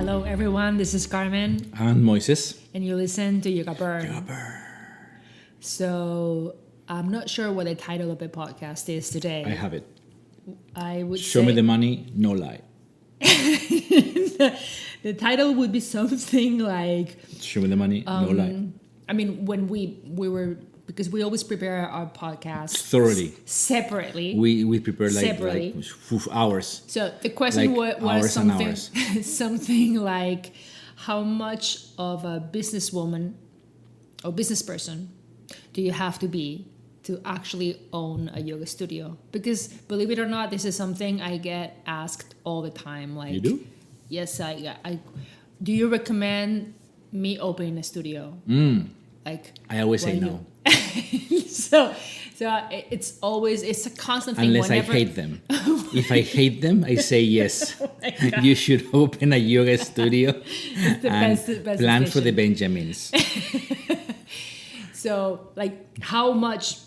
Hello, everyone. This is Carmen, And Moises. and you listen to Yoga Burn. Yoga Burn. So, I'm not sure what the title of the podcast is today. I have it. I would Show say me the money, no lie. the title would be something like, Show me the money, no lie. I mean, when we were, because we always prepare our podcast Thoroughly. separately. We prepare Separately. hours. So the question Like was hours and something, hours. something like, how much of a businesswoman or business person do you have to be to actually own a yoga studio? Because believe it or not, this is something I get asked all the time. Like, You do? Yes, I do you recommend me opening a studio? Like, I always say when no. you- so it's a constant thing. Unless whenever, I hate them. If I hate them, I say yes. my God. You should open a yoga studio the and best plan for the decision. Benjamins. So, like, how much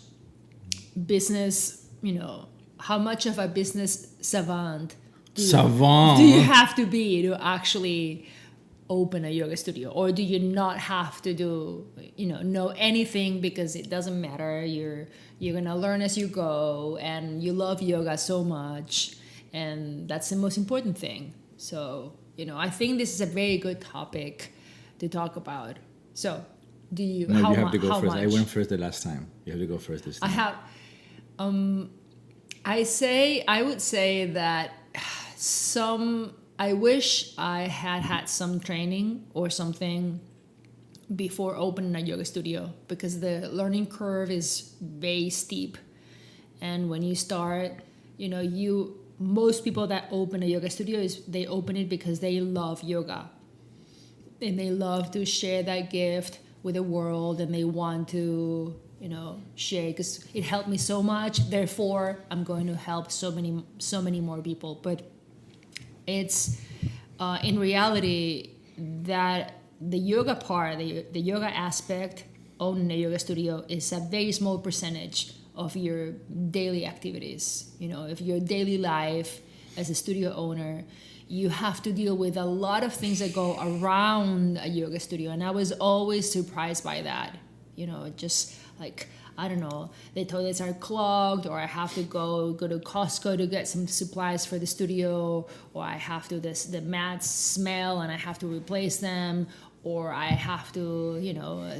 business, how much of a business savant do you have to be to actually open a yoga studio? Or do you not have to know anything, because it doesn't matter? You're gonna learn as you go, and you love yoga so much, and that's the most important thing. So, I think this is a very good topic to talk about. So, do you? No, how you have to go how first. much? I went first the last time. You have to go first this I time. have. I would say that I wish I had some training or something before opening a yoga studio, because the learning curve is very steep. And when you start, most people that open a yoga studio they open it because they love yoga. And they love to share that gift with the world, and they want to, share, because it helped me so much. Therefore, I'm going to help so many more people. But it's in reality that the yoga part, the yoga aspect, owning a yoga studio is a very small percentage of your daily activities. If your daily life as a studio owner, you have to deal with a lot of things that go around a yoga studio. And I was always surprised by that. Just like, I don't know, the toilets are clogged, or I have to go to Costco to get some supplies for the studio, or I have to, the mats smell and I have to replace them, or I have to,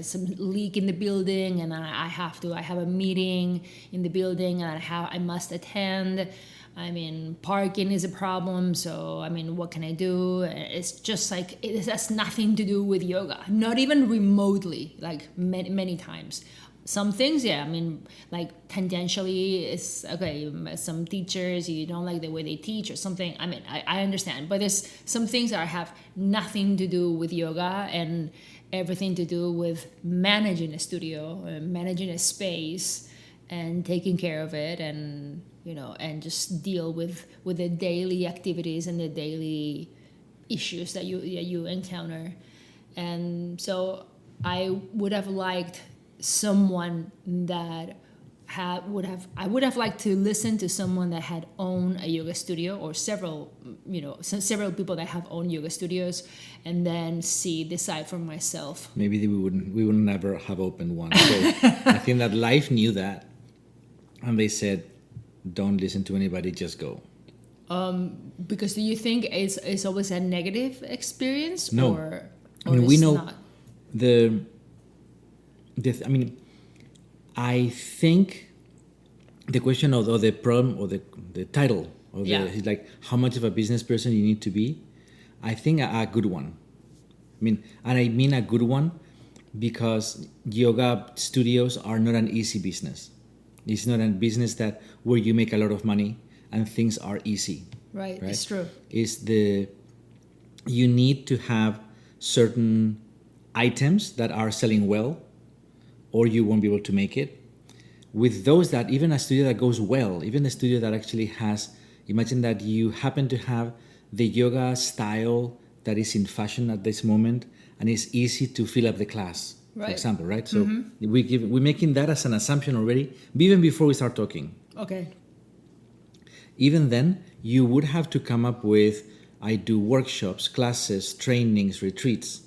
some leak in the building and I have a meeting in the building and I must attend. I mean, parking is a problem, so, what can I do? It's just like, it has nothing to do with yoga, not even remotely, like many times. Some things, yeah, like tangentially, it's okay. Some teachers, you don't like the way they teach or something. I understand, but there's some things that have nothing to do with yoga and everything to do with managing a studio, managing a space, and taking care of it, and and just deal with the daily activities and the daily issues that you encounter. And so I would have liked someone that I would have liked to listen to someone that had owned a yoga studio, or several people that have owned yoga studios, and then decide for myself. Maybe we would never have opened one. So I think that life knew that, and they said, don't listen to anybody, just go. Because do you think it's always a negative experience? No. Or we it's know not? I think the question of the problem, or the title of is like, how much of a business person you need to be. I think a good one. And I mean a good one because yoga studios are not an easy business. It's not a business where you make a lot of money and things are easy. Right? It's true. You need to have certain items that are selling well, or you won't be able to make it. With those, that even a studio that goes well, even a studio that actually has, imagine that you happen to have the yoga style that is in fashion at this moment, and it's easy to fill up the class, for example, right? So we're making that as an assumption already, even before we start talking. Okay. Even then, you would have to come up with I do workshops, classes, trainings, retreats,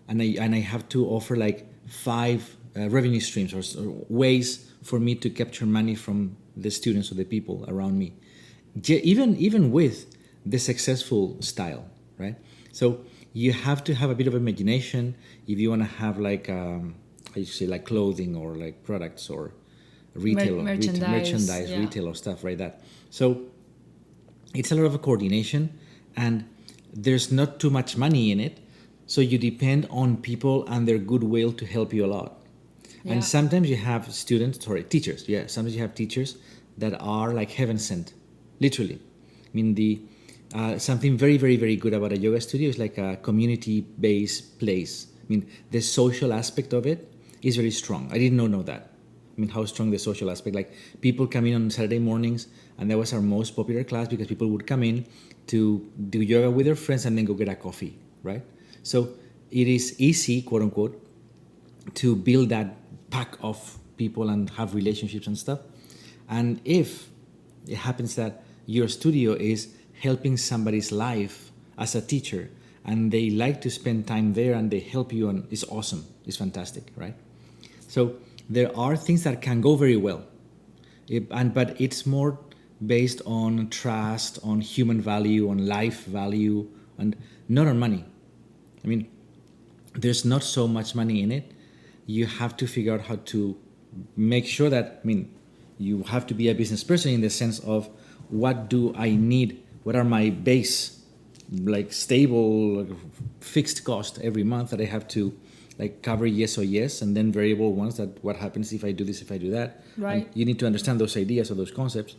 and I have to offer like 5 revenue streams or ways for me to capture money from the students or the people around me, even with the successful style, right? So you have to have a bit of imagination if you want to have like how you say, like clothing or like products or merchandise, yeah. retail or stuff like that. So it's a lot of a coordination, and there's not too much money in it, so you depend on people and their goodwill to help you a lot. Yeah. And sometimes you have teachers. Yeah, sometimes you have teachers that are like heaven sent, literally. I mean, something very, very, very good about a yoga studio is like a community-based place. I mean, the social aspect of it is very strong. I didn't know that. I mean, how strong the social aspect. Like, people come in on Saturday mornings, and that was our most popular class because people would come in to do yoga with their friends and then go get a coffee, right? So it is easy, quote unquote, to build that pack of people and have relationships and stuff. And if it happens that your studio is helping somebody's life as a teacher and they like to spend time there and they help you, and it's awesome, it's fantastic, right? So there are things that can go very well, but it's more based on trust, on human value, on life value, and not on money. I mean, there's not so much money in it. You have to figure out how to make sure that, I mean, you have to be a business person in the sense of what do I need? What are my base, like stable, like fixed cost every month that I have to like cover yes or yes, and then variable ones that what happens if I do this, if I do that. Right. And you need to understand those ideas or those concepts.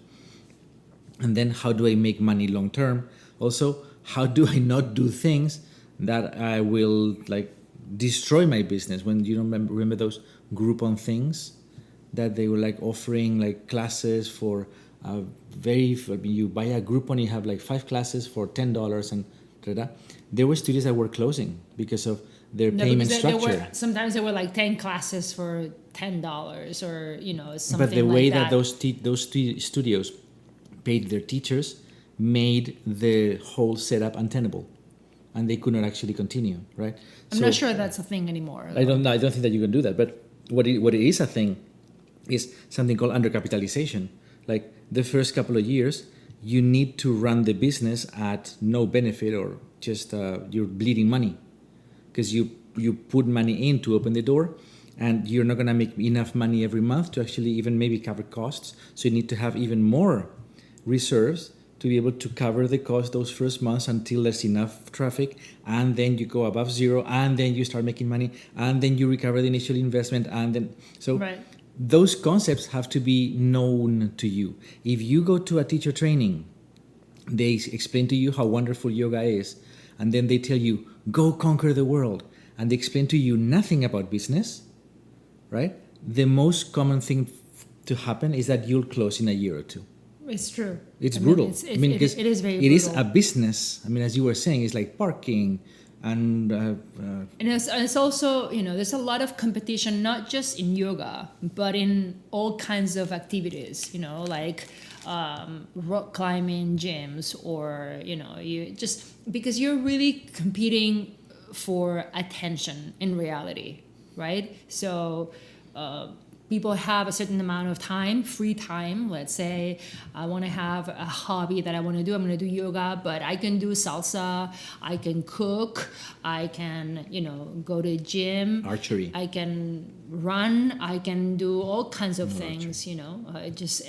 And then how do I make money long term? Also, how do I not do things that I will like destroy my business? When you don't remember those Groupon things that they were like offering like classes for you buy a Groupon, you have like 5 classes for $10 and da-da. There were studios that were closing because of their payment structure. Sometimes there were like 10 classes for $10 or, you know, something. But the way like those studios paid their teachers made the whole setup untenable, and they could not actually continue, right? I'm not sure that's a thing anymore. I don't think that you can do that. But what it is a thing is something called undercapitalization. Like the first couple of years, you need to run the business at no benefit or just you're bleeding money because you put money in to open the door, and you're not going to make enough money every month to actually even maybe cover costs. So you need to have even more reserves to be able to cover the cost those first months until there's enough traffic, and then you go above zero, and then you start making money, and then you recover the initial investment, and then Right. Those concepts have to be known to you. If you go to a teacher training, they explain to you how wonderful yoga is, and then they tell you go conquer the world, and they explain to you nothing about business, right? The most common thing to happen is that you'll close in a year or two. It's true. It's brutal. It is very brutal. It is a business. I mean, as you were saying, it's like parking and it's also, you know, there's a lot of competition, not just in yoga, but in all kinds of activities, you know, like rock climbing gyms, or, you know, you just, because you're really competing for attention in reality, right? So people have a certain amount of time, free time. Let's say I want to have a hobby that I want to do. I'm going to do yoga, but I can do salsa, I can cook, I can, you know, go to gym, archery. I can run, I can do all kinds of things, you know, just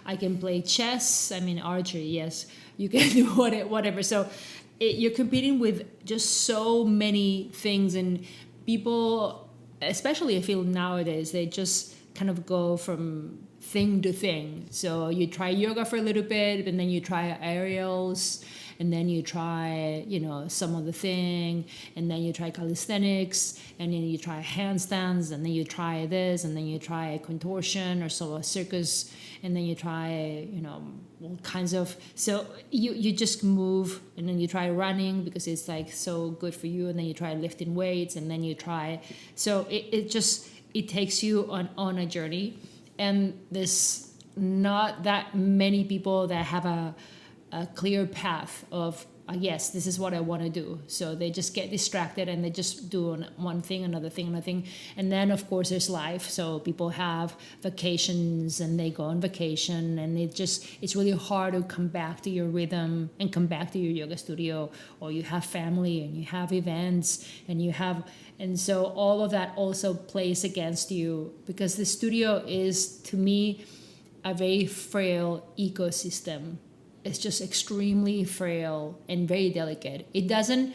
I can play chess. I mean, archery, yes, you can do whatever. So you're competing with just so many things, and people, especially I feel nowadays, they just kind of go from thing to thing. So you try yoga for a little bit, and then you try aerials, and then you try, you know, some other thing, and then you try calisthenics, and then you try handstands, and then you try this, and then you try contortion or so a circus, and then you try, you know, all kinds of, so you just move, and then you try running because it's like so good for you, and then you try lifting weights, and then you try, so it takes you on a journey, and there's not that many people that have a clear path of yes, this is what I want to do. So they just get distracted and they just do one thing, another thing, another thing. And then, of course, there's life. So people have vacations and they go on vacation, and it's really hard to come back to your rhythm and come back to your yoga studio, or you have family and you have events and so all of that also plays against you, because the studio is, to me, a very frail ecosystem. It's just extremely frail and very delicate. It doesn't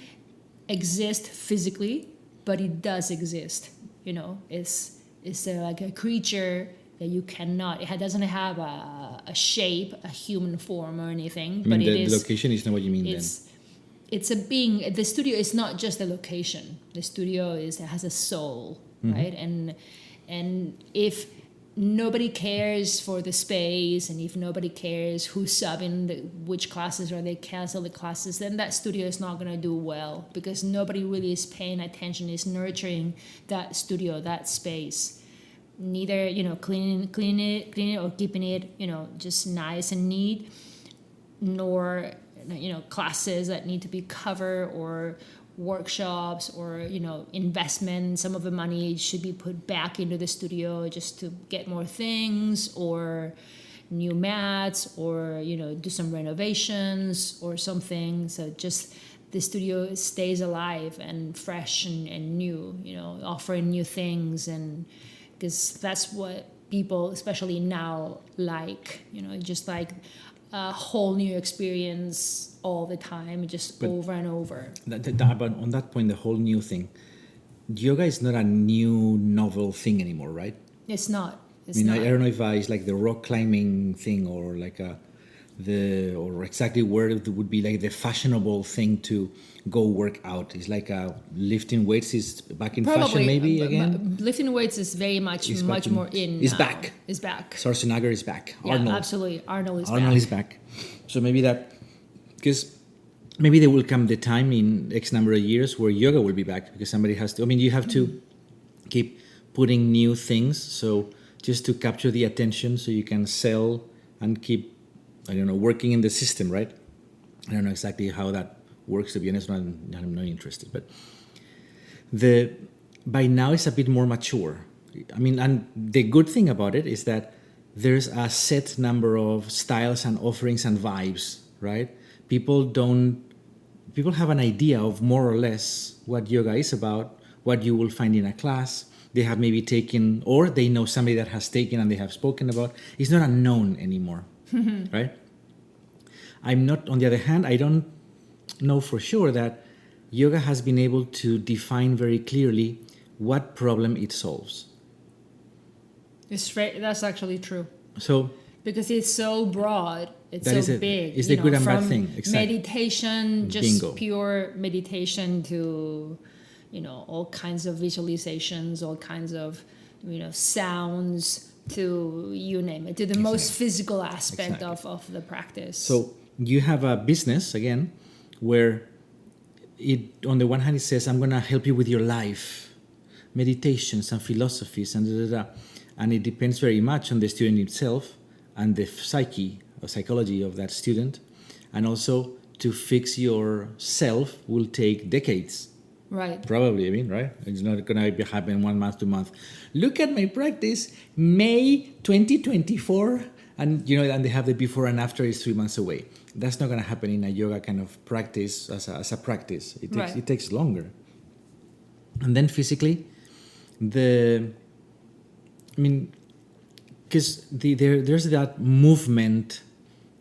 exist physically, but it does exist. It's like a creature that you cannot. It doesn't have a shape, a human form, or anything. I mean, the location is not what you mean then. It's a being. The studio is not just a location. The studio has a soul, right? And if nobody cares for the space, and if nobody cares who's subbing which classes, or they cancel the classes, then that studio is not going to do well, because nobody really is paying attention, is nurturing that studio, that space. Neither cleaning it or keeping it just nice and neat, nor classes that need to be covered, or workshops, or investment. Some of the money should be put back into the studio just to get more things, or new mats, or do some renovations or something, so just the studio stays alive and fresh and new, offering new things. And because that's what people, especially now, just like a whole new experience all the time, just over and over. But on that point, the whole new thing, yoga is not a new novel thing anymore, right? It's not. I don't know if it's like the rock climbing thing, or like or exactly where it would be like the fashionable thing to go work out. It's like lifting weights is back in fashion, maybe again. Lifting weights is very much more in. It's back. It's back. Schwarzenegger is back. Yeah, Arnold. Absolutely. Arnold is back. So maybe because maybe there will come the time in X number of years where yoga will be back, because somebody has to. I mean, you have to keep putting new things, so just to capture the attention, so you can sell and keep, working in the system, right? I don't know exactly how that works, to be honest. I'm not interested, but by now it's a bit more mature. I mean, and the good thing about it is that there's a set number of styles and offerings and vibes, right? People have an idea of more or less what yoga is about, what you will find in a class. They have maybe taken, or they know somebody that has taken and they have spoken about. It's not unknown anymore, right? On the other hand, I don't know for sure that yoga has been able to define very clearly what problem it solves. That's actually true. So because it's so broad, it's so big. It's the good and bad thing. Exactly. Meditation, just pure meditation, to all kinds of visualizations, all kinds of sounds, to you name it, to the most physical aspect of the practice. So you have a business again where it, on the one hand, it says, I'm going to help you with your life, meditations and philosophies and and it depends very much on the student itself and the psyche or psychology of that student. And also, to fix yourself will take decades. Right. Probably, right? It's not going to happen 1 month, 2 months. Look at my practice, May 2024, and and they have the before and after is 3 months away. That's not going to happen in a yoga kind of practice as a practice. It takes longer. And then physically, because there's that movement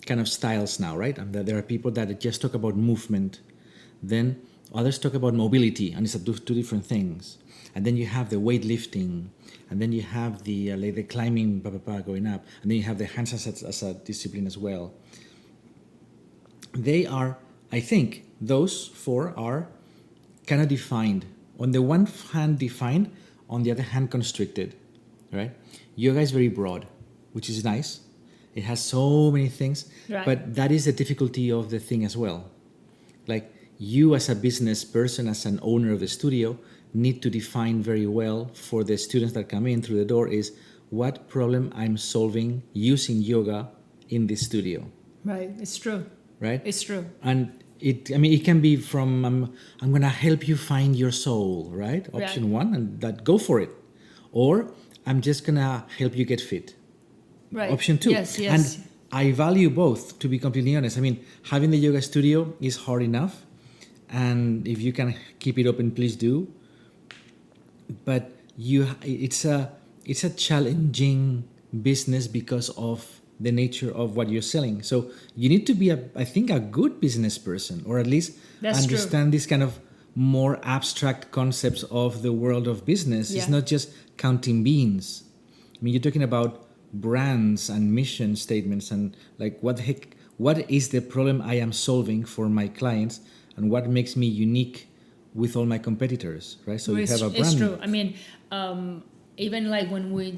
kind of styles now, right? And there are people that just talk about movement, then others talk about mobility, and it's two different things. And then you have the weightlifting, and then you have the climbing, going up, and then you have the hands as a discipline as well. They are, I think, those four are kind of defined. On the one hand, defined. On the other hand, constricted. Right? Yoga is very broad, which is nice. It has so many things, but that is the difficulty of the thing as well. Like, you as a business person, as an owner of the studio, need to define very well for the students that come in through the door is what problem I'm solving using yoga in this studio. Right. It's true. Right? It's true. And it can be from I'm gonna help you find your soul, right? Option one, and that go for it. Or I'm just gonna help you get fit. Right. Option two. Yes, yes. And I value both, to be completely honest. I mean, having the yoga studio is hard enough, and if you can keep it open, please do. But it's a challenging business because of the nature of what you're selling. So you need to be I think a good business person, or at least That's true. understand these kind of more abstract concepts of the world of business. It's Yeah. not just counting beans. I mean, you're talking about brands and mission statements and like what is the problem I am solving for my clients, and what makes me unique with all my competitors, right? So you have a brand. It's true. I mean, even like when we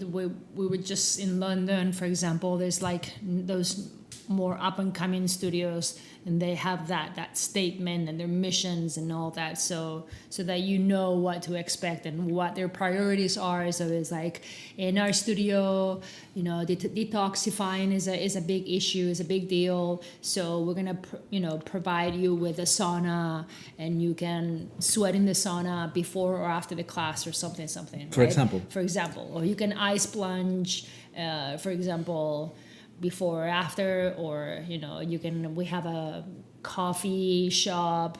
were just in London, for example, there's like those more up and coming studios, and they have that statement and their missions and all that, so that you know what to expect and what their priorities are. So it's like in our studio, you know, detoxifying is a big issue, is a big deal. So we're gonna provide you with a sauna, and you can sweat in the sauna before or after the class or something. For example, or you can ice plunge, for example, before or after, or we have a coffee shop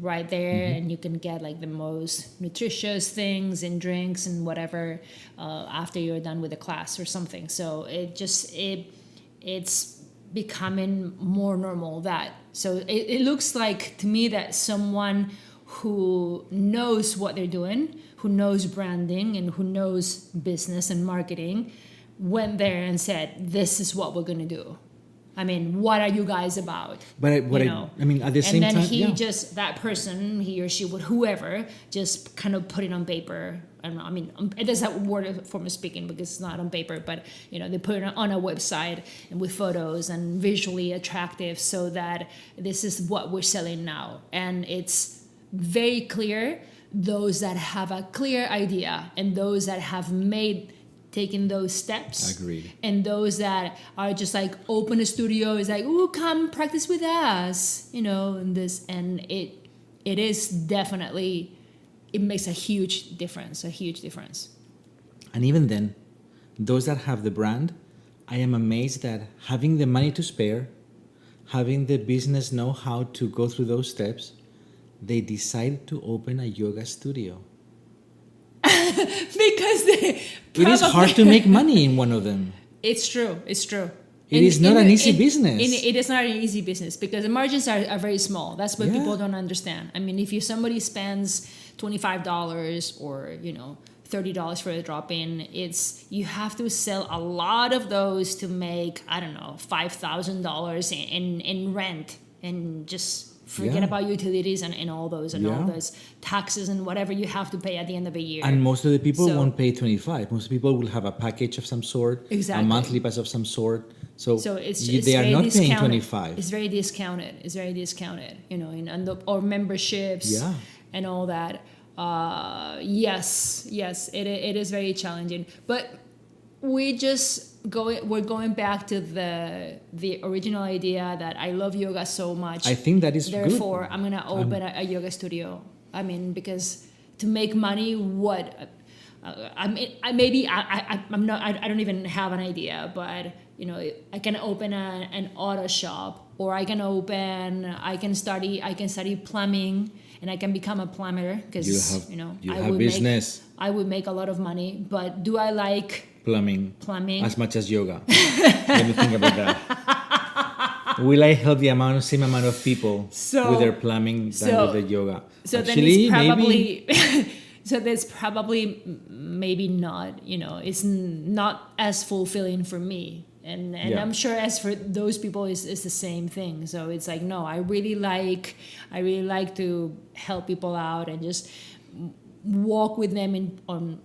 right there, and you can get like the most nutritious things and drinks and whatever after you're done with the class or something. So it's becoming more normal that. So it looks like to me that someone who knows what they're doing, who knows branding and who knows business and marketing, went there and said, this is what we're going to do. I mean, what are you guys about? But at the same time, and then that person, he or she, whoever, just kind of put it on paper. I mean, it does have word form of speaking because it's not on paper, but they put it on a website and with photos and visually attractive, so that this is what we're selling now. And it's very clear, those that have a clear idea and those that have taking those steps. Agreed. And those that are just like open a studio, is like, oh, come practice with us, and it is definitely, it makes a huge difference. And even then, those that have the brand, I am amazed that having the money to spare, having the business know how to go through those steps, they decide to open a yoga studio. Because it is hard to make money in one of them. It's true. It is not an easy business. It is not an easy business because the margins are very small. That's what people don't understand. I mean, if somebody spends $25 or $30 for a drop-in, you have to sell a lot of those to make, I don't know, $5,000 in rent, and just forget about utilities and all those and all those taxes and whatever you have to pay at the end of a year. And most of the people won't pay 25. Most people will have a package of some sort, exactly, a monthly pass of some sort. So they are not discounted. paying 25. It's very discounted. Or memberships and all that. Yes, it is very challenging. But we're going back to the original idea that I love yoga so much. I think that is therefore good. I'm gonna open a yoga studio. I mean, because to make money, what I'm not. I don't even have an idea, but I can open an auto shop, or I can study plumbing, and I can become a plumber because I would make a lot of money. But do I like plumbing as much as yoga? Let me think about that. Will I help the same amount of people with their plumbing than with the yoga? So actually, then it's probably maybe. So that's probably maybe not. It's not as fulfilling for me. And I'm sure as for those people it's the same thing. So it's like, no, I really like to help people out and just walk with them on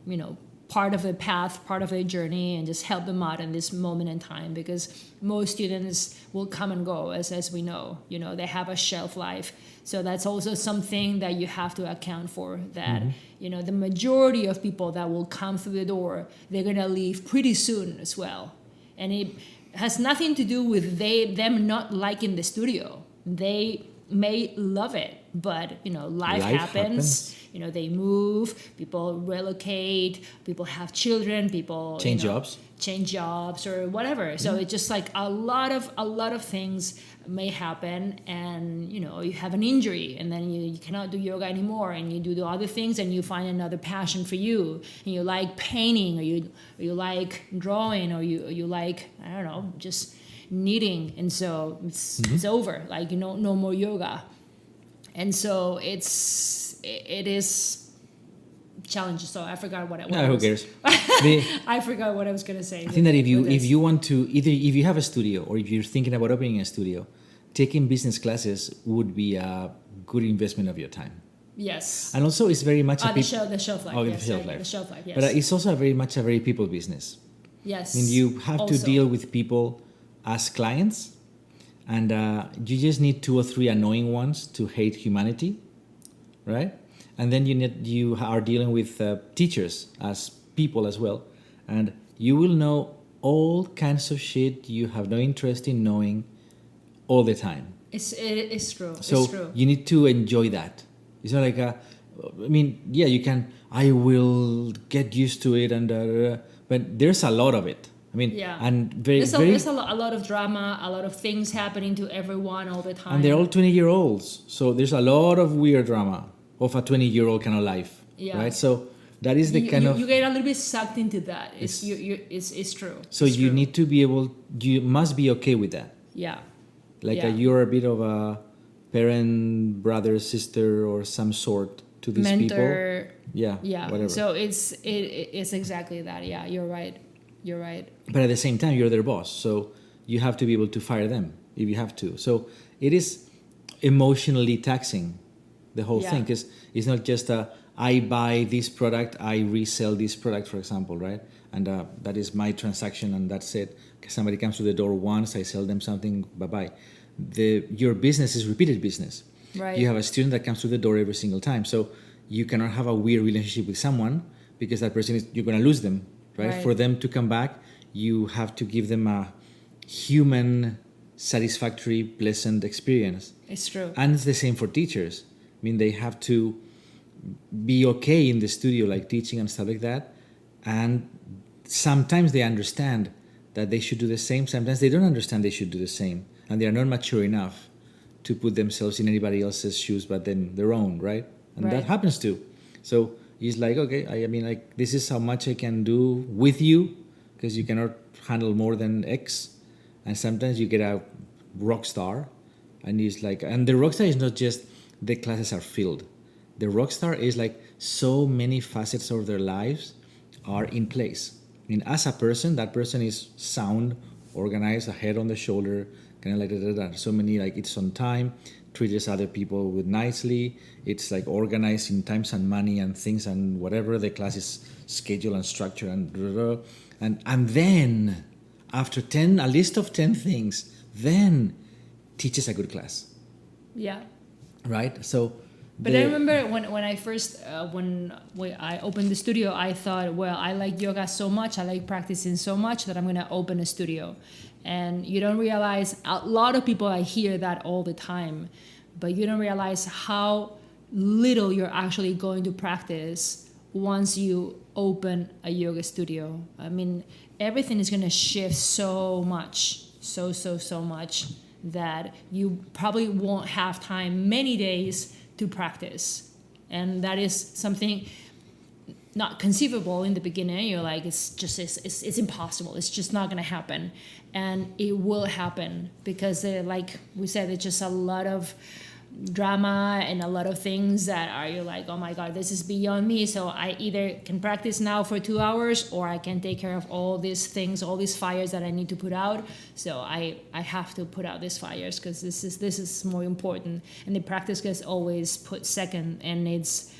part of the path, part of their journey, and just help them out in this moment in time, because most students will come and go, as we know. They have a shelf life. So that's also something that you have to account for, that the majority of people that will come through the door, they're going to leave pretty soon as well. And it has nothing to do with them not liking the studio. They may love it, but life Life happens. They move, people relocate, people have children, people change jobs or whatever. So it's just like a lot of things may happen, and you have an injury, and then you cannot do yoga anymore, and you do the other things, and you find another passion for you, and you like painting, or you like drawing, or you like, I don't know, just knitting, and so it's over, like no more yoga. And so it is challenges. So I forgot what it was. No, who cares? I forgot what I was gonna say. I think that if you want to, either if you have a studio or if you're thinking about opening a studio, taking business classes would be a good investment of your time. Yes. And also, it's very much the shelf life. Oh, yes, the shelf life. The shelf life. Yes. But it's also very much a very people business. Yes. I mean, you have to deal with people as clients, and you just need 2 or 3 annoying ones to hate humanity, right? And then you are dealing with teachers as people as well, and you will know all kinds of shit you have no interest in knowing all the time. It's true. So it's true. You need to enjoy that. It's not like you can. I will get used to it, but there's a lot of it. I mean, and there's a lot of drama, a lot of things happening to everyone all the time. And they're all 20-year-olds, so there's a lot of weird drama of a 20-year-old kind of life, right? So that is the you get a little bit sucked into that. It's true. So it's you true. need to be able. You must be okay with that. Yeah. Like you're a bit of a parent, brother, sister, or some sort to these mentor, people. Yeah. Whatever. So it's exactly that. Yeah, you're right. But at the same time, you're their boss, so you have to be able to fire them if you have to. So it is emotionally taxing, the whole thing, because it's not just I buy this product, I resell this product, for example, right? And that is my transaction, and that's it. Somebody comes to the door once, I sell them something, bye-bye. Your business is repeated business. Right. You have a student that comes to the door every single time, so you cannot have a weird relationship with someone, because that person you're going to lose them. Right? For them to come back, you have to give them a human, satisfactory, pleasant experience. It's true. And it's the same for teachers. I mean, they have to be okay in the studio, like teaching and stuff like that. And sometimes they understand that they should do the same. Sometimes they don't understand they should do the same. And they are not mature enough to put themselves in anybody else's shoes but then their own, right? And that happens too. So it's like, okay, I mean, like, this is how much I can do with you, because you cannot handle more than X. And sometimes you get a rock star, and it's like, and the rock star is not just the classes are filled. The rock star is like so many facets of their lives are in place. I mean, as a person, that person is sound, organized, a head on the shoulder, kind of like so many, like, it's on time, treats other people with nicely. It's like organized in times and money and things and whatever. The class is scheduled and structured and then after a list of 10 things, then teaches a good class. Yeah. Right. So. But I remember when I first when I opened the studio, I thought, well, I like yoga so much, I like practicing so much that I'm gonna open a studio. And you don't realize, a lot of people, I hear that all the time, but you don't realize how little you're actually going to practice once you open a yoga studio. I mean, everything is going to shift so much, so much, that you probably won't have time many days to practice. And that is something not conceivable in the beginning. You're like, it's impossible. It's just not going to happen. And it will happen, because like we said, it's just a lot of drama and a lot of things that are, you're like, oh my God, this is beyond me. So I either can practice now for 2 hours, or I can take care of all these things, all these fires that I need to put out. So I have to put out these fires, because this is more important. And the practice gets always put second, and it's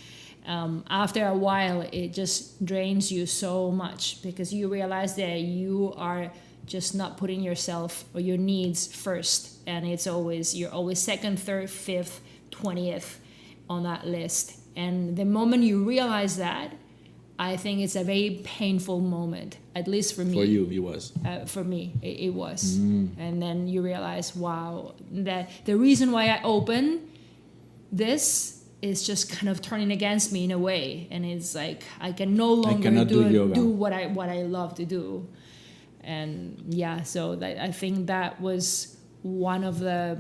after a while it just drains you so much, because you realize that you are just not putting yourself or your needs first, and you're always second, third, fifth, 20th on that list. And the moment you realize that, I think it's a very painful moment, at least for me. For you, it was. For me, it was. And then you realize, wow, that the reason why I open this is just kind of turning against me in a way. And it's like I can no longer cannot do yoga. do what I love to do. And yeah, so I think that was one of the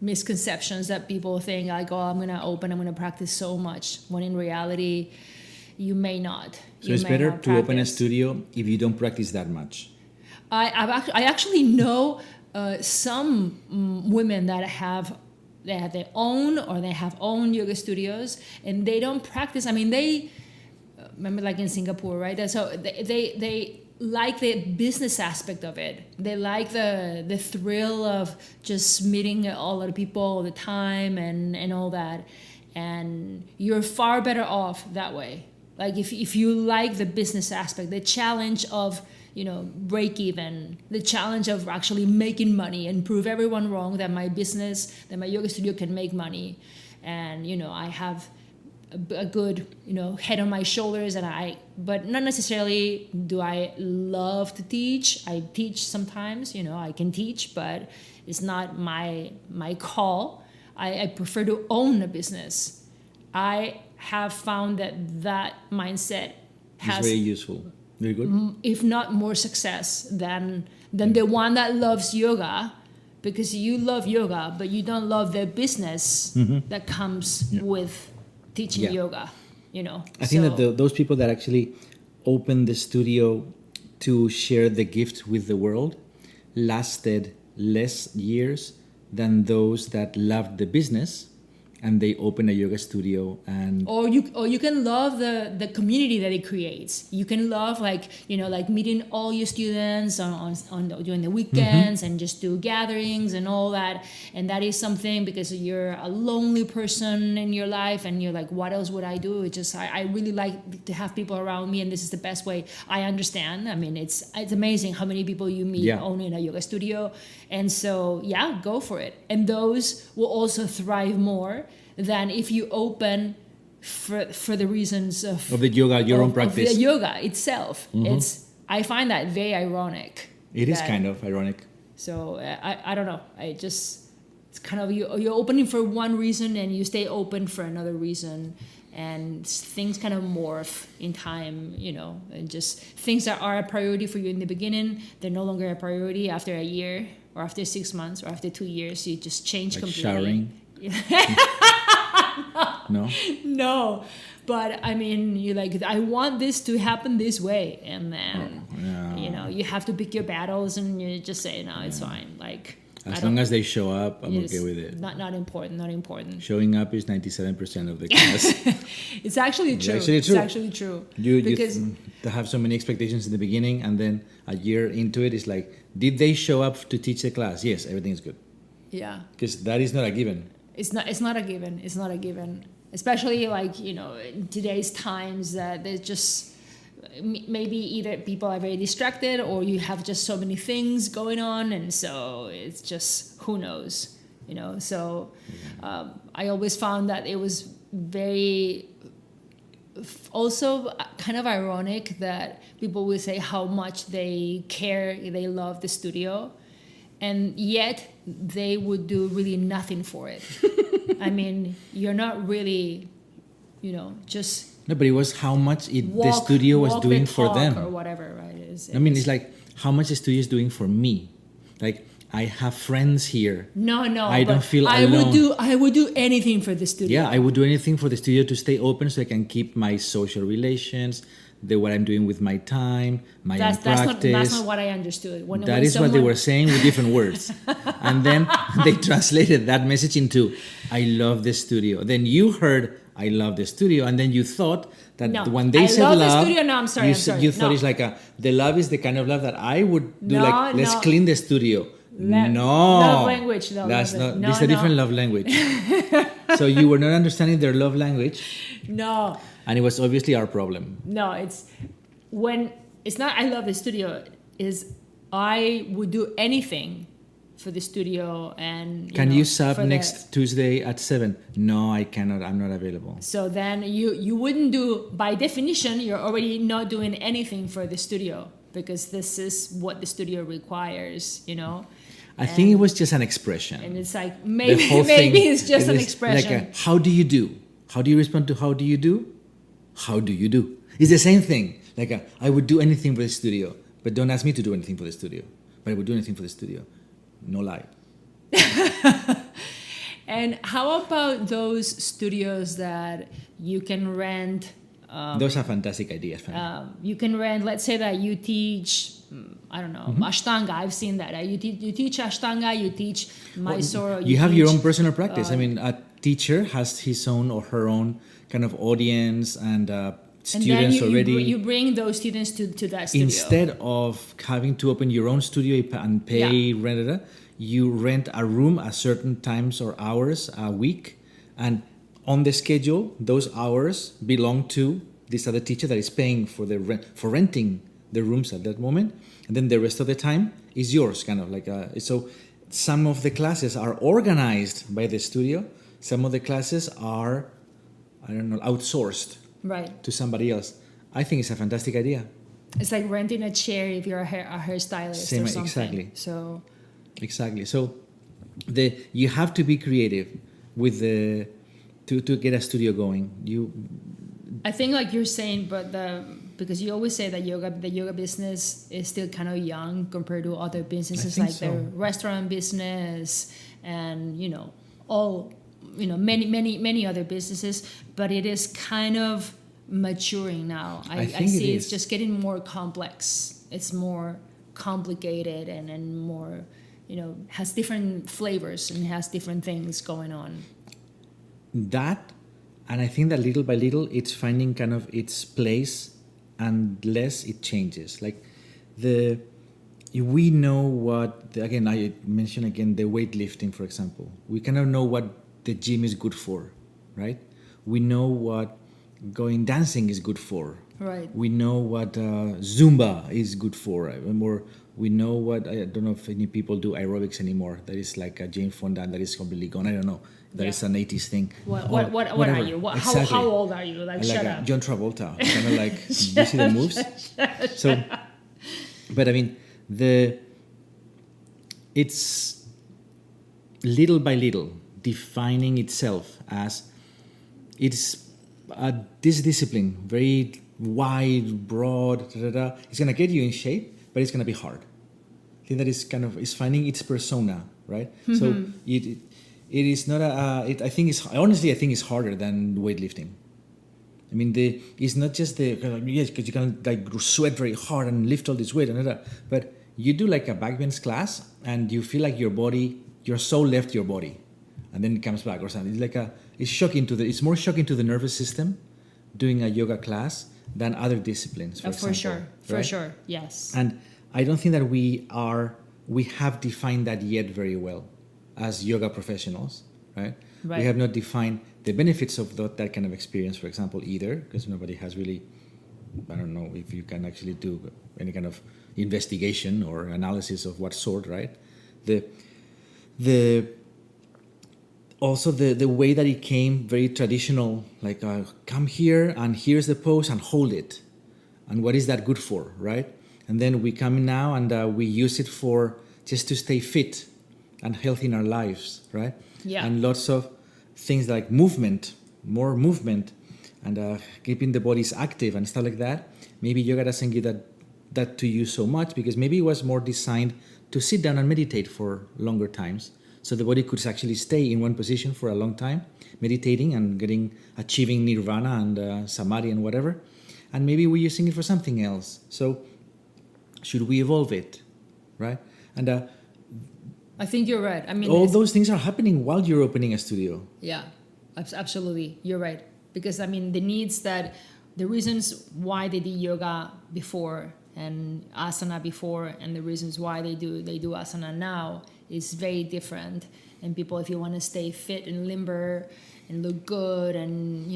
misconceptions that people think like, oh, I'm going to practice so much, when in reality you may not. So it's better to open a studio if you don't practice that much. I actually know some women that have their own, or they have own yoga studios, and they don't practice. I mean, they remember, like in Singapore, right? So they like the business aspect of it. They like the thrill of just meeting a lot of people all the time and all that. And you're far better off that way. Like if you like the business aspect, the challenge of, break even, the challenge of actually making money and prove everyone wrong that my yoga studio can make money. And, I have a good, head on my shoulders, but not necessarily do I love to teach. I teach sometimes, I can teach, but it's not my call. I prefer to own a business. I have found that mindset has It's very useful. Very good. If not more success than the one that loves yoga, because you love yoga, but you don't love the business that comes with teaching yoga, I think that those people that actually open the studio to share the gift with the world lasted less years than those that loved the business and they open a yoga studio. And or you can love the community that it creates. You can love like meeting all your students on during the weekends and just do gatherings and all that. And that is something, because you're a lonely person in your life and you're like, what else would I do? It's just I really like to have people around me, and this is the best way. I understand. I mean, it's amazing how many people you meet owning a yoga studio. And so go for it. And those will also thrive more than if you open for the reasons of the yoga, your own practice. Of the yoga itself. I find that very ironic. It is kind of ironic. So I don't know. It's kind of you're opening for one reason and you stay open for another reason, and things kind of morph in time, and just things that are a priority for you in the beginning, they're no longer a priority after a year or after 6 months or after 2 years. You just change like completely. Showering. No, but I mean, you're like, I want this to happen this way, and then you have to pick your battles, and you just say, no, it's fine. Like, as long as they show up, I'm okay with it. Not important. Showing up is 97% of the class. It's actually true. It's actually true. You have so many expectations in the beginning, and then a year into it, it's like, did they show up to teach the class? Yes, everything is good. Yeah. Because that is not a given. It's not a given. It's not a given. Especially like, in today's times, there's just maybe either people are very distracted or you have just so many things going on. And so it's just, who knows, So I always found that it was very also kind of ironic that people would say how much they love the studio, and yet they would do really nothing for it. I mean, you're not really, just... No, but it was how much the studio was doing for them. Or whatever, right? It's like how much the studio is doing for me. Like, I have friends here. No. I don't feel alone. I would do anything for the studio. Yeah, I would do anything for the studio to stay open so I can keep my social relations, what I'm doing with my time, my practice. That's not what I understood. That is what they were saying with different words. And then they translated that message into, I love the studio. Then you heard, I love the studio. And then you thought that when they said love, the studio. No, I'm sorry. You thought it's like the love is the kind of love that I would do, let's clean the studio. Love language. This is a different love language. So you were not understanding their love language. No. And it was obviously our problem. No, it's not I love the studio, is I would do anything for the studio and Can know, you sub for the- next Tuesday at 7? No, I cannot. I'm not available. So then you wouldn't do, by definition, you're already not doing anything for the studio because this is what the studio requires, you know. I think it was just an expression. And it's like The maybe whole thing maybe it's just it an is expression. Like how do you do? How do you respond to how do you do? How do you do? It's the same thing. Like I would do anything for the studio, but don't ask me to do anything for the studio. But I would do anything for the studio. No lie. And how about those studios that you can rent? Those are fantastic ideas. You can rent. Let's say that you teach. I don't know, Mm-hmm. Ashtanga. I've seen that. You teach Ashtanga. You teach Mysore. You have your teach- own personal practice. I mean, a teacher has his own or her own kind of audience and and then students already. you bring those students to that studio. Instead of having to open your own studio and pay rent, you rent a room at certain times or hours a week, and on the schedule, those hours belong to this other teacher that is paying for the rent for renting the rooms at that moment, and then the rest of the time is yours, kind of like so. Some of the classes are organized by the studio. Some of the classes are, I don't know, outsourced Right. to somebody else. I think it's a fantastic idea. It's like renting a chair if you're a hairstylist Same, or something. exactly. So Exactly. So you have to be creative with the to get a studio going. I think like you're saying, but because you always say that the yoga business is still kind of young compared to other businesses think like so. the restaurant business and many other businesses, but it is kind of maturing now. I think see it it's is. just getting more complex. It's more complicated and more, has different flavors and has different things going on. That, and I think that little by little, it's finding kind of its place, unless it changes. Like we know what again. I mentioned again the weightlifting, for example. We kind of know what the gym is good for, right? We know what going dancing is good for. Right. We know what Zumba is good for. Or we know what, I don't know if any people do aerobics anymore. That is like a Jane Fonda and that is completely gone. I don't know. That is an 80s thing. What Or are whatever. you? Exactly. How old are you? Like, shut up. John Travolta. Kind of like, you see the moves? So, but I mean, it's little by little defining itself as it's this discipline, very wide, broad, it's going to get you in shape, but it's going to be hard. I think that is kind of, it's finding its persona, right? Mm-hmm. So it is not I think it's harder than weightlifting. I mean, it's not just yes, because you can like sweat very hard and lift all this weight, but you do like a backbench class and you feel like your soul left your body, and then it comes back or something. It's like it's more shocking to the nervous system doing a yoga class than other disciplines. For example, for sure, yes. And I don't think that we have defined that yet very well as yoga professionals, right? Right. We have not defined the benefits of that kind of experience, for example, either, because nobody has really, I don't know if you can actually do any kind of investigation or analysis of what sort, right? Also the way that it came, very traditional, like come here and here's the pose and hold it. And what is that good for, right? And then we come in now and we use it for just to stay fit and healthy in our lives, right? Yeah. And lots of things like movement, more movement, and keeping the bodies active and stuff like that. Maybe yoga doesn't give that to you so much because maybe it was more designed to sit down and meditate for longer times. So the body could actually stay in one position for a long time, meditating and achieving nirvana and samadhi and whatever. And maybe we're using it for something else. So should we evolve it, right? And I think you're right. I mean, all those things are happening while you're opening a studio. Yeah, absolutely. You're right. Because I mean, the reasons why they did yoga before and asana before, and the reasons why they do asana now is very different. And people, if you want to stay fit and limber and look good and,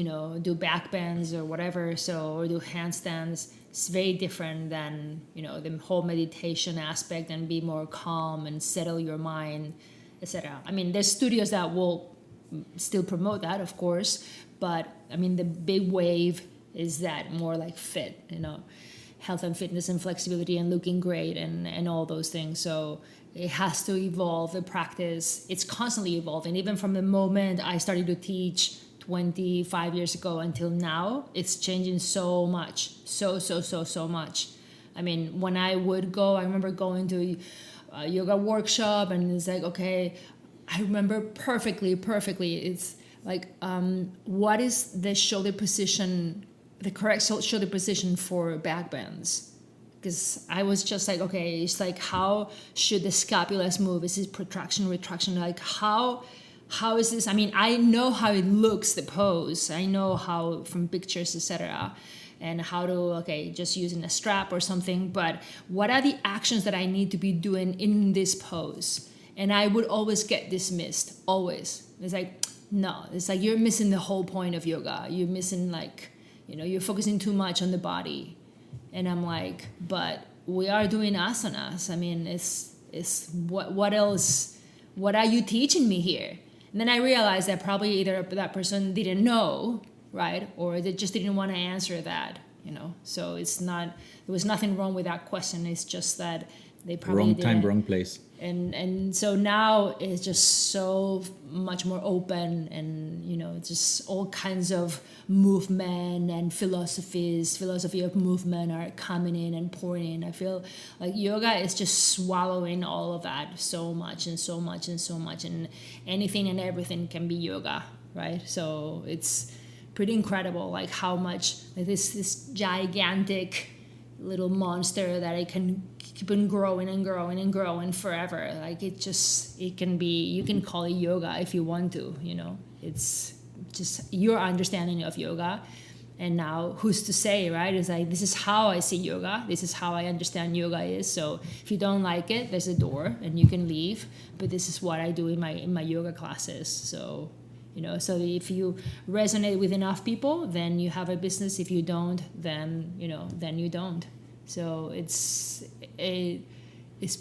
do back bends or whatever, or do handstands. It's very different than, the whole meditation aspect and be more calm and settle your mind, etc. I mean, there's studios that will still promote that, of course, but I mean, the big wave is that more like fit, health and fitness and flexibility and looking great and all those things. So it has to evolve, the practice. It's constantly evolving. Even from the moment I started to teach 25 years ago until now, it's changing so much. So much. I mean, when I would go, I remember going to a yoga workshop and it's like, okay, I remember perfectly. It's like, what is the shoulder position, the correct shoulder position for back bends? Because I was just like, okay, it's like, how should the scapulas move? Is it protraction, retraction? Like, how is this? I mean, I know how it looks, the pose. I know how from pictures, etc. And how to, just using a strap or something. But what are the actions that I need to be doing in this pose? And I would always get dismissed, always. It's like, no, it's like you're missing the whole point of yoga. You're missing you're focusing too much on the body. And I'm like, but we are doing asanas. I mean, it's what else? What are you teaching me here? And then I realized that probably either that person didn't know, right? Or they just didn't want to answer that, So there was nothing wrong with that question. It's just that they probably wrong time, didn't. wrong place. And so now it's just so much more open and, just all kinds of movement and philosophy of movement are coming in and pouring in. I feel like yoga is just swallowing all of that so much. And anything and everything can be yoga, right? So it's pretty incredible, like how much this gigantic little monster that it can keep on growing and forever. Like it can be, you can call it yoga if you want to, it's just your understanding of yoga. And now who's to say, right? It's like, this is how I see yoga. This is how I understand yoga is. So if you don't like it, there's a door and you can leave. But this is what I do in my yoga classes. So, so if you resonate with enough people, then you have a business. If you don't, then, then you don't. So it's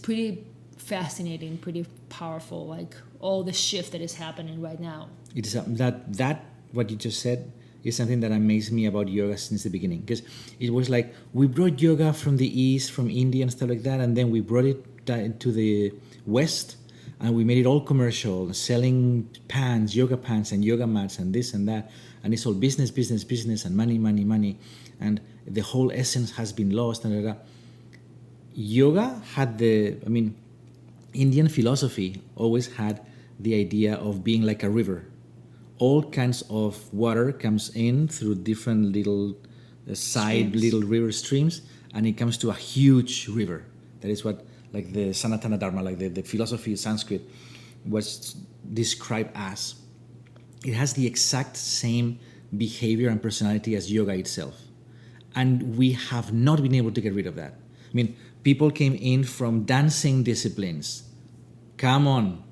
pretty fascinating, pretty powerful, like all the shift that is happening right now. It is that what you just said is something that amazed me about yoga since the beginning, because it was like we brought yoga from the East, from India and stuff like that, and then we brought it to the West, and we made it all commercial, selling pants, yoga pants and yoga mats and this and that, and it's all business and money, and the whole essence has been lost. And yoga had Indian philosophy always had the idea of being like a river. All kinds of water comes in through different little little river streams, and it comes to a huge river. That is what, like the Sanatana Dharma, like the philosophy of Sanskrit was described as. It has the exact same behavior and personality as yoga itself. And we have not been able to get rid of that. I mean, people came in from dancing disciplines. Come on.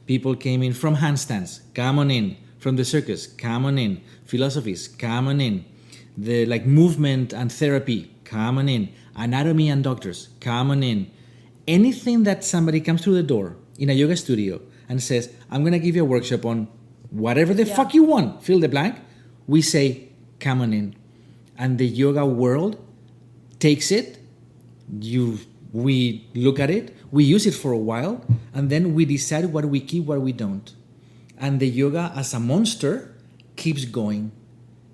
People came in from handstands. Come on in. From the circus. Come on in. Philosophies. Come on in. The movement and therapy. Come on in. Anatomy and doctors. Come on in. Anything that somebody comes through the door in a yoga studio and says, I'm going to give you a workshop on whatever the fuck you want, fill the blank, we say, come on in. And the yoga world takes it, we look at it, we use it for a while, and then we decide what we keep, what we don't. And the yoga as a monster keeps going.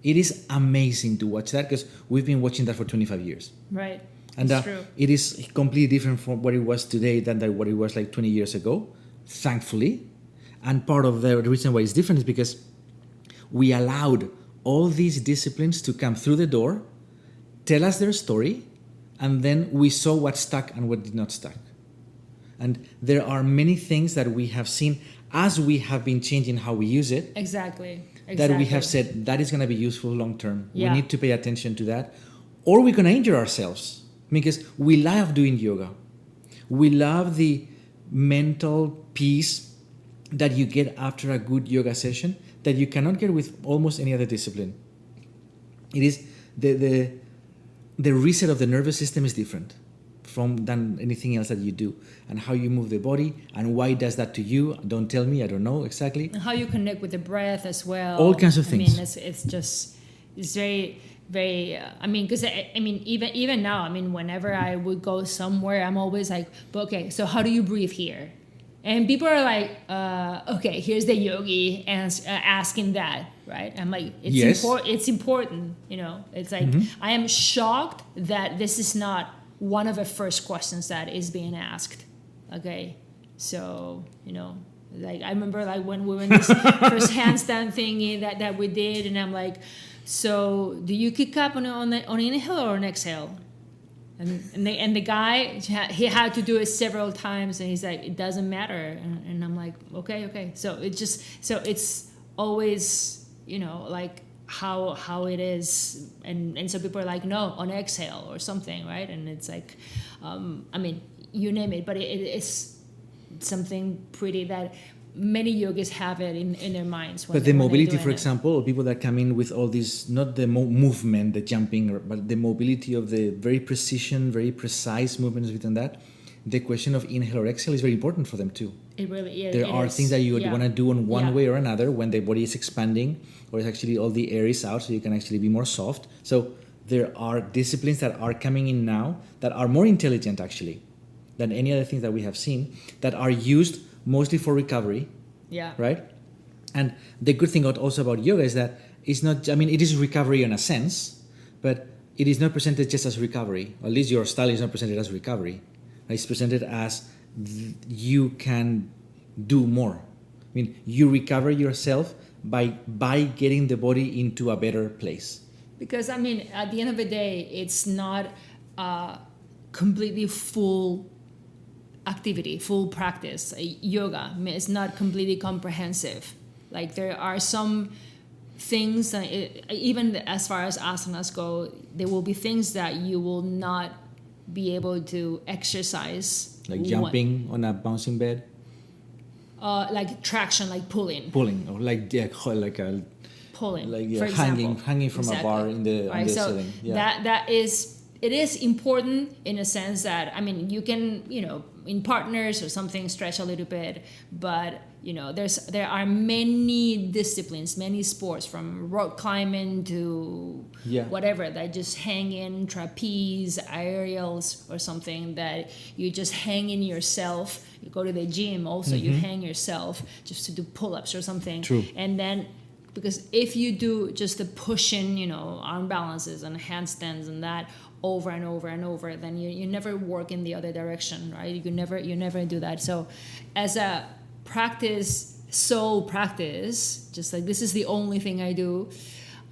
It is amazing to watch that, because we've been watching that for 25 years. Right. And true. It is completely different from what it was today than what it was like 20 years ago, thankfully. And part of the reason why it's different is because we allowed all these disciplines to come through the door, tell us their story, and then we saw what stuck and what did not stuck. And there are many things that we have seen as we have been changing how we use it. Exactly. That we have said that is going to be useful long term. Yeah. We need to pay attention to that, or we're going to injure ourselves, because we love doing yoga. We love the mental peace that you get after a good yoga session. that you cannot get with almost any other discipline. It is the reset of the nervous system is different than anything else that you do, and how you move the body, and why it does that to you. Don't tell me, I don't know exactly. And how you connect with the breath as well. All kinds of I things. mean, it's very, very. I mean, because even now, I mean, whenever I would go somewhere, I'm always like, but okay, so how do you breathe here? And people are like, okay, here's the yogi asking that, right? I'm like, Yes. It's important, you know. It's like, I am shocked that this is not one of the first questions that is being asked. Okay, so, you know, like I remember like when we were in this first handstand thingy that we did, and I'm like, so do you kick up on an inhale or an exhale? And the guy, he had to do it several times, and he's like, it doesn't matter. And I'm like, okay. So it's always, you know, like how it is, and so people are like, no, on exhale or something, right? And it's like, I mean, you name it, but it's something pretty that many yogis have it in their minds. But the mobility, for example, or people that come in with all this, not the movement, the jumping, but the mobility of the very precision, very precise movements within that, the question of inhale or exhale is very important for them too. It really is. There are things that you would want to do in one Yeah. way or another when the body is expanding, or it's actually all the air is out, so you can actually be more soft. So there are disciplines that are coming in now that are more intelligent actually than any other things that we have seen, that are used mostly for recovery. Yeah. Right? And the good thing also about yoga is that it's not, I mean, it is recovery in a sense, but it is not presented just as recovery. Or at least your style is not presented as recovery. It's presented as you can do more. I mean, you recover yourself by getting the body into a better place. Because, I mean, at the end of the day, it's not completely full activity, full practice. Yoga, I mean, it's not completely comprehensive. Like, there are some things, even as far as asanas go, there will be things that you will not be able to exercise. Like jumping on a bouncing bed? Like traction, like pulling. Pulling, or like a Pulling, like for example. hanging from a bar on the ceiling. Yeah. That is, it is important in a sense that, I mean, you can, you know, in partners or something, stretch a little bit, but you know, there are many disciplines, many sports, from rock climbing to whatever, that just hang in, trapeze, aerials, or something that you just hang in yourself. You go to the gym also, you hang yourself just to do pull-ups or something. True. And then, because if you do just the pushing, you know, arm balances and handstands and that over and over and over, then you never work in the other direction, right? You never do that. So as a sole practice, just like this is the only thing I do,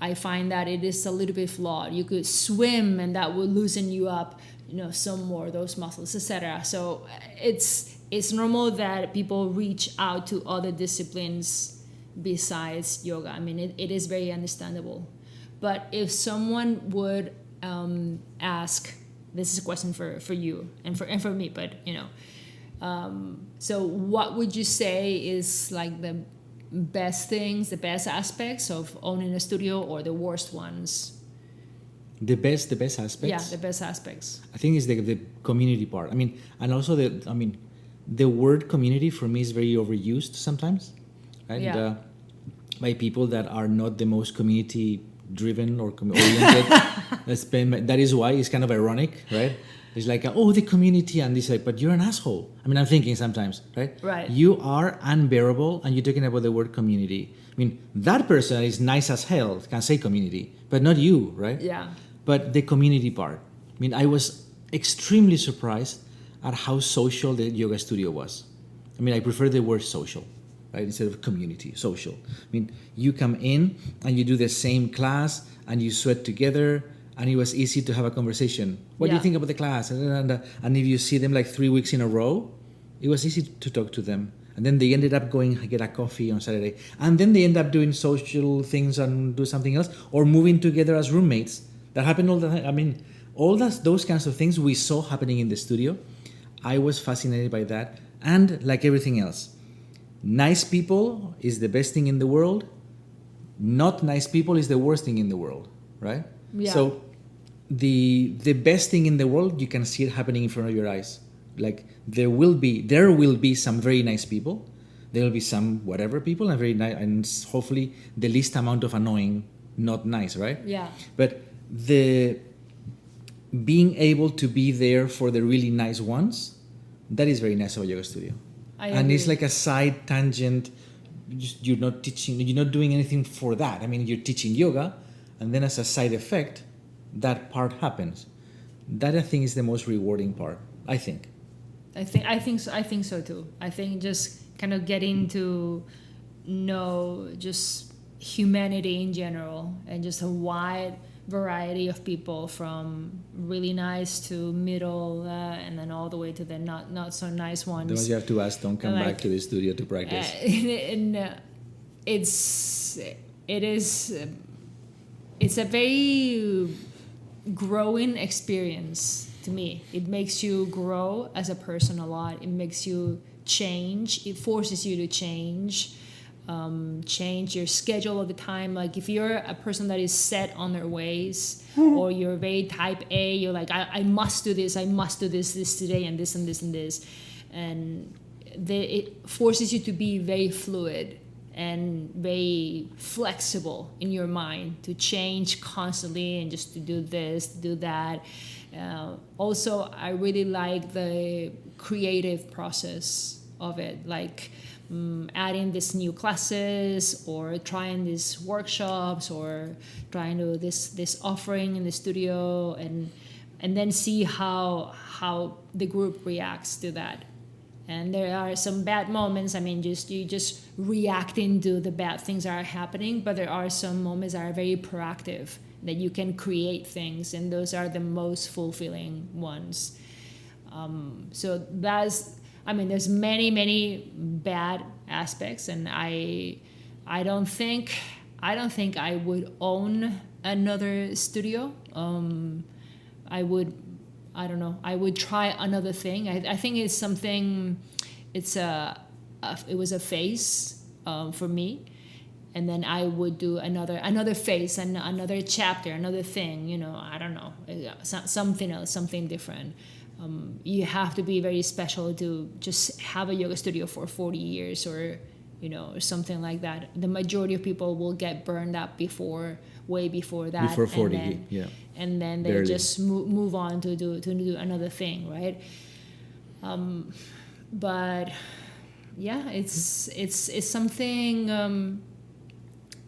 I find that it is a little bit flawed. You could swim and that would loosen you up, you know, some more, those muscles, etc. So it's normal that people reach out to other disciplines besides yoga. I mean, it is very understandable. But if someone would ask, this is a question for you and for me, but you know, so what would you say is like the best things, the best aspects of owning a studio, or the worst ones? The best aspects? Yeah, the best aspects. I think is the community part. I mean, and also the word community for me is very overused sometimes, right? Yeah. By people that are not the most community driven or oriented. That is why it's kind of ironic, right? It's like, the community, and this, like, but you're an asshole. I mean, I'm thinking sometimes, right? Right. You are unbearable, and you're talking about the word community. I mean, that person is nice as hell, can say community, but not you, right? Yeah. But the community part. I mean, I was extremely surprised at how social the yoga studio was. I mean, I prefer the word social, right? Instead of community, social. I mean, you come in and you do the same class and you sweat together, and it was easy to have a conversation. What do you think about the class? And if you see them like 3 weeks in a row, it was easy to talk to them. And then they ended up going get a coffee on Saturday. And then they end up doing social things and do something else, or moving together as roommates. That happened all the time. I mean, all those kinds of things we saw happening in the studio. I was fascinated by that. And like everything else, nice people is the best thing in the world, not nice people is the worst thing in the world, right? Yeah. So the best thing in the world, you can see it happening in front of your eyes. Like there will be some very nice people, there will be some whatever people, and very nice, and hopefully the least amount of annoying, not nice, right? Yeah. But the being able to be there for the really nice ones, that is very nice about yoga studio. And it's agree. like a side tangent. You're not teaching, you're not doing anything for that. I mean, you're teaching yoga, and then as a side effect, that part happens. That I think is the most rewarding part. I think. I think so too. I think just kind of getting to know just humanity in general, and just a wide variety of people, from really nice to middle, and then all the way to the not so nice ones. The ones you have to ask don't come Like, back to the studio to practice. and it's a very growing experience to me. It makes you grow as a person a lot. It makes you change. It forces you to change your schedule all the time. Like if you're a person that is set on their ways, or you're very type A, you're like, I must do this this today, and this and this and this, and it forces you to be very fluid and very flexible in your mind, to change constantly and just to do this, to do that. Also, I really like the creative process of it, like adding these new classes, or trying these workshops, or trying to this offering in the studio, and then see how the group reacts to that. And there are some bad moments. I mean, you just reacting to the bad things that are happening, but there are some moments that are very proactive, that you can create things, and those are the most fulfilling ones. So there's many bad aspects, and I don't think I would own another studio. I don't know. I would try another thing. I think it's something. It was a phase for me, and then I would do another phase and another chapter, another thing. I don't know, something else, something different. You have to be very special to just have a yoga studio for 40 years, or something like that. The majority of people will get burned up way before that. Before 40, and then, yeah. And then they Barely. just move on to do another thing, right? But yeah, it's something.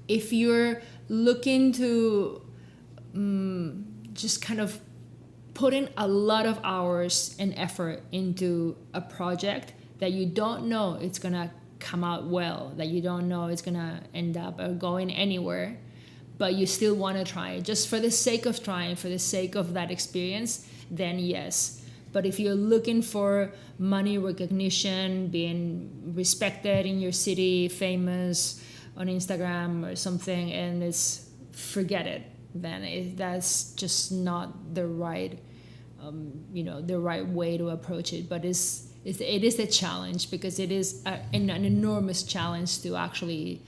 If you're looking to just kind of put in a lot of hours and effort into a project that you don't know it's gonna come out well, that you don't know it's gonna end up going anywhere, but you still want to try it just for the sake of trying, for the sake of that experience, then yes. But if you're looking for money, recognition, being respected in your city, famous on Instagram or something, and forget it, then that's just not the right the right way to approach it. But it is a challenge, because it is an enormous challenge to actually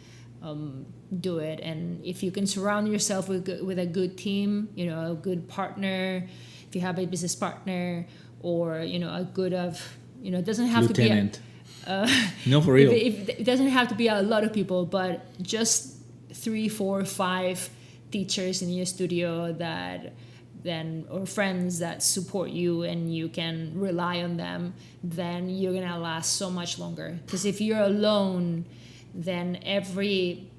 do it. And if you can surround yourself with a good team, a good partner, if you have a business partner, or a good it doesn't have Lieutenant. to be No, for real. it doesn't have to be a lot of people, but just 3, 4, 5 teachers in your studio or friends that support you, and you can rely on them, then you're gonna last so much longer. Because if you're alone, then every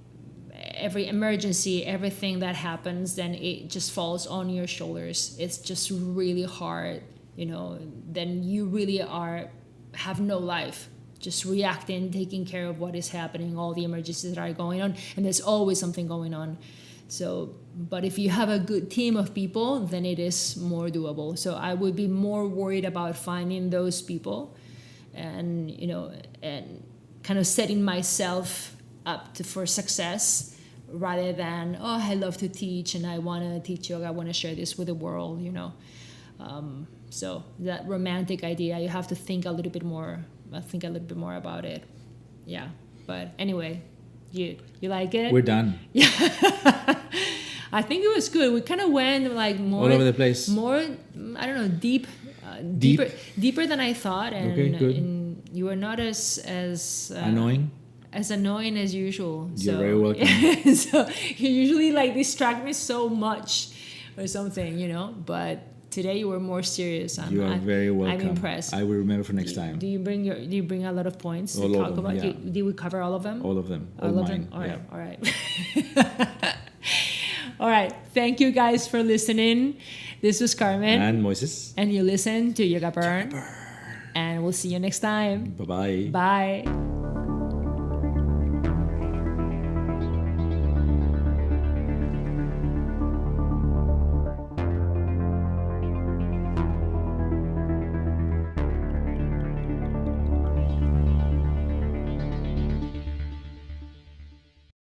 emergency, everything that happens, then it just falls on your shoulders. It's just really hard, then you really have no life, just reacting, taking care of what is happening, all the emergencies that are going on, and there's always something going on. So, but if you have a good team of people, then it is more doable. So I would be more worried about finding those people, and and kind of setting myself up for success, rather than, I love to teach and I want to teach yoga, I want to share this with the world. So that romantic idea, you have to think a little bit more about it. Yeah. But anyway, You like it? We're done. I think it was good. We kind of went like more All over the place. More, I don't know, deeper than I thought, and, Okay, good. and you were not as Annoying. as annoying as usual. You're very welcome. So you usually like distract me so much or something, you know. But today you were more serious. You are very welcome. I'm impressed. I will remember for next time. Do you bring a lot of points to All of talk them, about? yeah. Did we cover all of them? All of them. All All of mine. them. All right. Yeah. All right. All right. Thank you guys for listening. This was Carmen, And Moises. and you listen to Yoga Burn. And we'll see you next time. Bye-bye. Bye.